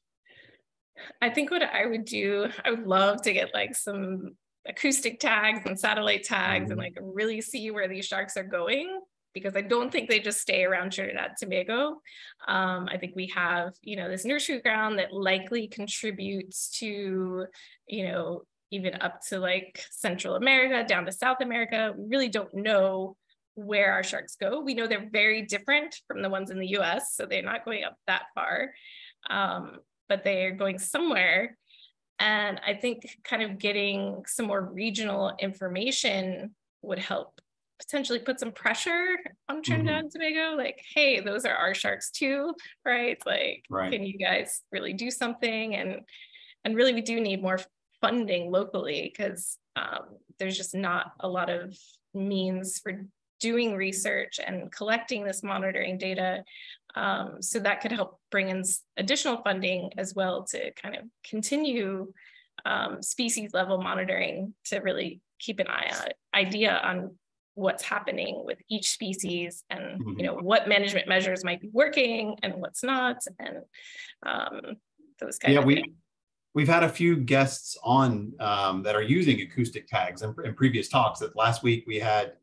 I think what I would do, I would love to get like some acoustic tags and satellite tags and like really see where these sharks are going, because I don't think they just stay around Trinidad and Tobago. I think we have, you know, this nursery ground that likely contributes to, you know, even up to like Central America, down to South America. We really don't know where our sharks go. We know they're very different from the ones in the US, so they're not going up that far, but they're going somewhere. And I think kind of getting some more regional information would help potentially put some pressure on Trinidad and Tobago, like, hey, those are our sharks too, right? Like, can you guys really do something? And really, we do need more funding locally, because there's just not a lot of means for doing research and collecting this monitoring data. So that could help bring in additional funding as well to kind of continue species level monitoring, to really keep an idea on what's happening with each species, and you know, what management measures might be working and what's not, and those kind of things. We've had a few guests on that are using acoustic tags in previous talks. That last week we had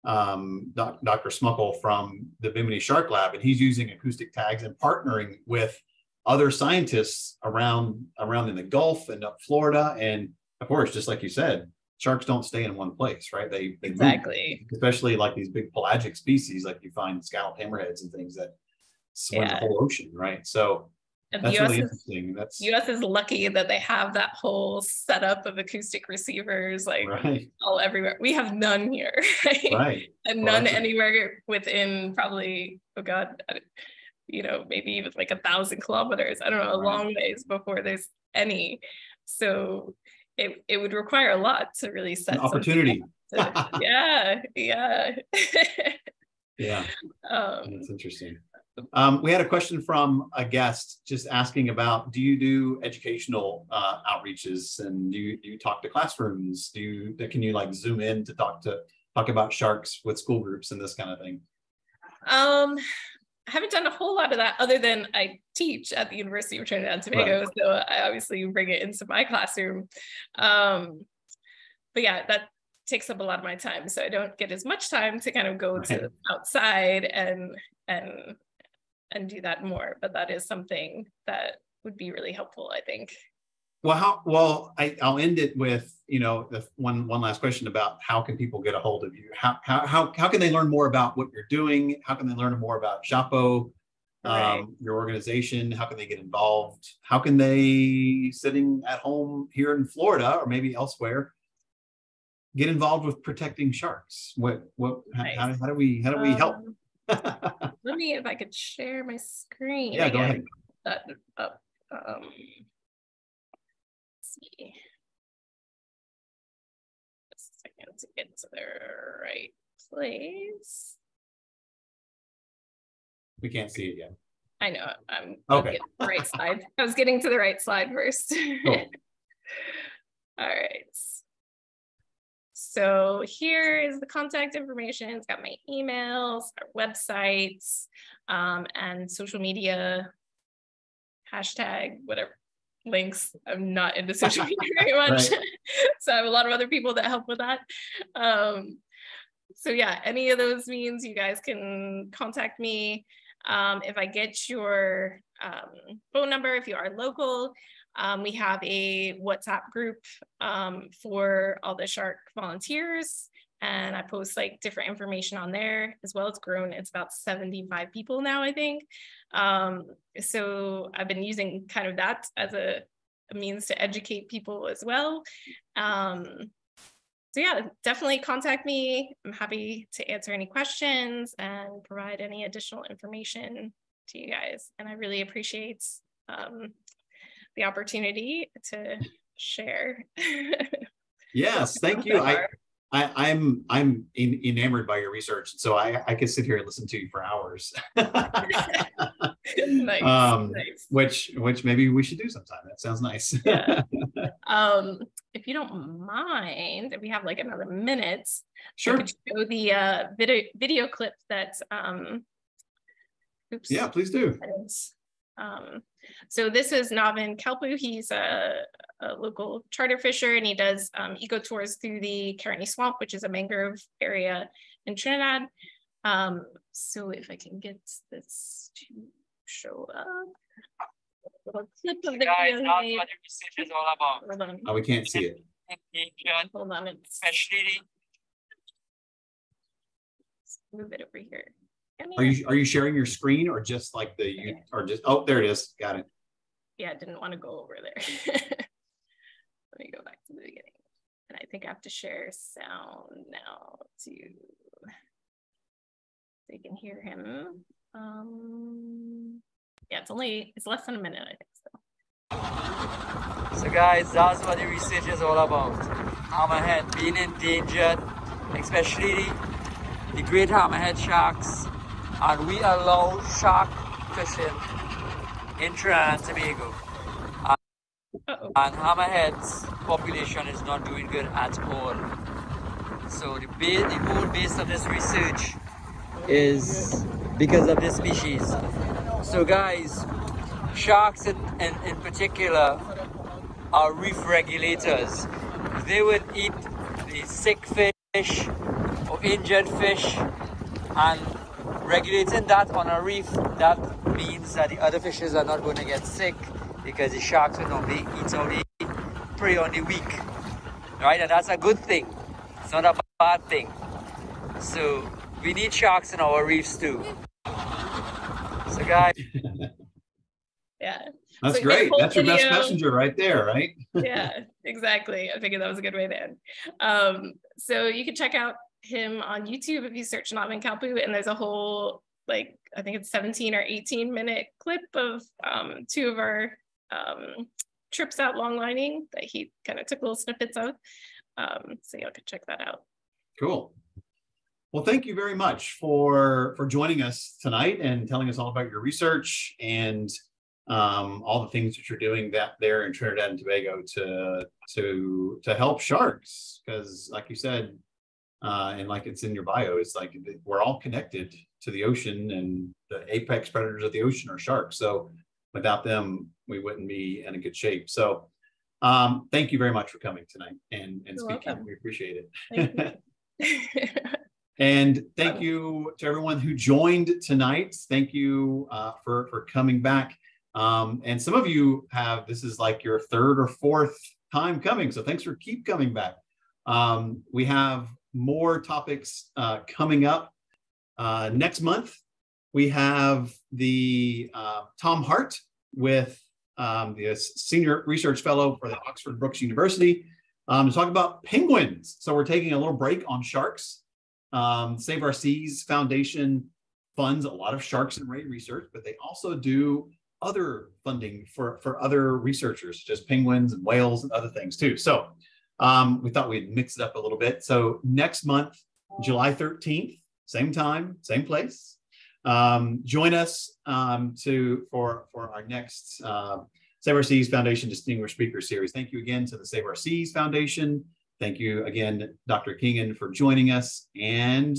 Dr. Smuckle from the Bimini Shark Lab, and he's using acoustic tags and partnering with other scientists around in the Gulf and up Florida. And of course, just like you said, sharks don't stay in one place, right? They exactly move, especially like these big pelagic species, like you find scalloped hammerheads and things that swim the whole ocean, right? So that's really interesting. US is lucky that they have that whole setup of acoustic receivers, like all everywhere. We have none here, right? And none anywhere within probably, oh God, you know, maybe even like 1,000 kilometers. I don't know, a long ways before there's any. So it would require a lot to really set an opportunity. Yeah. That's interesting. We had a question from a guest just asking about, do you do educational outreaches, and do you talk to classrooms? Can you like zoom in to talk about sharks with school groups and this kind of thing? I haven't done a whole lot of that, other than I teach at the University of Trinidad and Tobago, so I obviously bring it into my classroom. But yeah, that takes up a lot of my time, so I don't get as much time to kind of go to outside and do that more. But that is something that would be really helpful, I think. Well, I'll end it with, you know, the one last question about how can people get a hold of you? How can they learn more about what you're doing? How can they learn more about Chapo, your organization? How can they get involved? How can they, sitting at home here in Florida or maybe elsewhere, get involved with protecting sharks? How do we help? Let me, if I could share my screen. Yeah, go ahead. That up. See. Just a second to get to the right place. We can't see it yet. I know. I'm okay. The right slide. I was getting to the right slide first. Cool. All right. So here is the contact information. It's got my emails, our websites, and social media, hashtag, whatever. Links. I'm not into social media very much. So I have a lot of other people that help with that. So yeah, any of those means you guys can contact me. If I get your phone number, if you are local, we have a WhatsApp group for all the shark volunteers, and I post like different information on there as well. It's grown. It's about 75 people now, I think. So I've been using kind of that as a means to educate people as well. So yeah, definitely contact me. I'm happy to answer any questions and provide any additional information to you guys. And I really appreciate the opportunity to share. Yes, thank you. I'm enamored by your research, so I could sit here and listen to you for hours. Nice, nice. Which maybe we should do sometime. That sounds nice. Yeah. If you don't mind, if we have like another minute, sure. I could show the video clip that oops. Yeah, please do. So this is Navin Kalpu. He's a local charter fisher, and he does eco tours through the Caroni Swamp, which is a mangrove area in Trinidad. So if I can get this to show up. A clip of the guys, video. that's what the research is all about. Hold on. Oh, we can't see it. Hold on. Especially. Move it over here. Are you sharing your screen or just like or just, oh, there it is. Got it. Yeah, I didn't want to go over there. Let me go back to the beginning. And I think I have to share sound now so you can hear him. Yeah, it's less than a minute, I think so. So guys, that's what the research is all about. Hammerhead being endangered, especially the great hammerhead sharks. And we allow shark fishing in Trinidad and Tobago. And hammerheads population is not doing good at all. So the whole base of this research is because of this species. So guys, sharks in particular are reef regulators. They would eat the sick fish or injured fish, and regulating that on a reef, that means that the other fishes are not going to get sick, because the sharks will normally eat all the prey on the weak, right? And that's a good thing. It's not a bad thing. So we need sharks in our reefs too. So guys. Yeah. That's so great. That's your best messenger right there, right? Yeah, exactly. I figured that was a good way to end. So you can check out him on YouTube if you search Navin Kalpu, and there's a whole, like, I think it's 17 or 18-minute clip of two of our trips out longlining that he kind of took little snippets of. So y'all can check that out. Cool. Well, thank you very much for joining us tonight and telling us all about your research and all the things that you're doing there in Trinidad and Tobago to help sharks, because like you said, and like it's in your bio, it's like we're all connected to the ocean, and the apex predators of the ocean are sharks. So without them, we wouldn't be in a good shape. So thank you very much for coming tonight and speaking. Welcome. We appreciate it. Thank you. And thank you to everyone who joined tonight. Thank you for coming back. And some of you this is like your third or fourth time coming. So thanks for keep coming back. We have more topics coming up. Next month, we have the Tom Hart with the Senior Research Fellow for the Oxford Brookes University to talk about penguins. So we're taking a little break on sharks. Save Our Seas Foundation funds a lot of sharks and ray research, but they also do other funding for other researchers, just penguins and whales and other things too. So we thought we'd mix it up a little bit. So next month, July 13th, same time, same place. Join us for our next Save Our Seas Foundation Distinguished Speaker Series. Thank you again to the Save Our Seas Foundation. Thank you again, Dr. Kingon, for joining us, and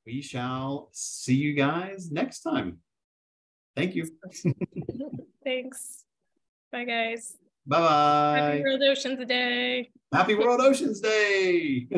we shall see you guys next time. Thank you. Thanks. Bye, guys. Bye-bye. Happy World Oceans Day. Happy World Oceans Day.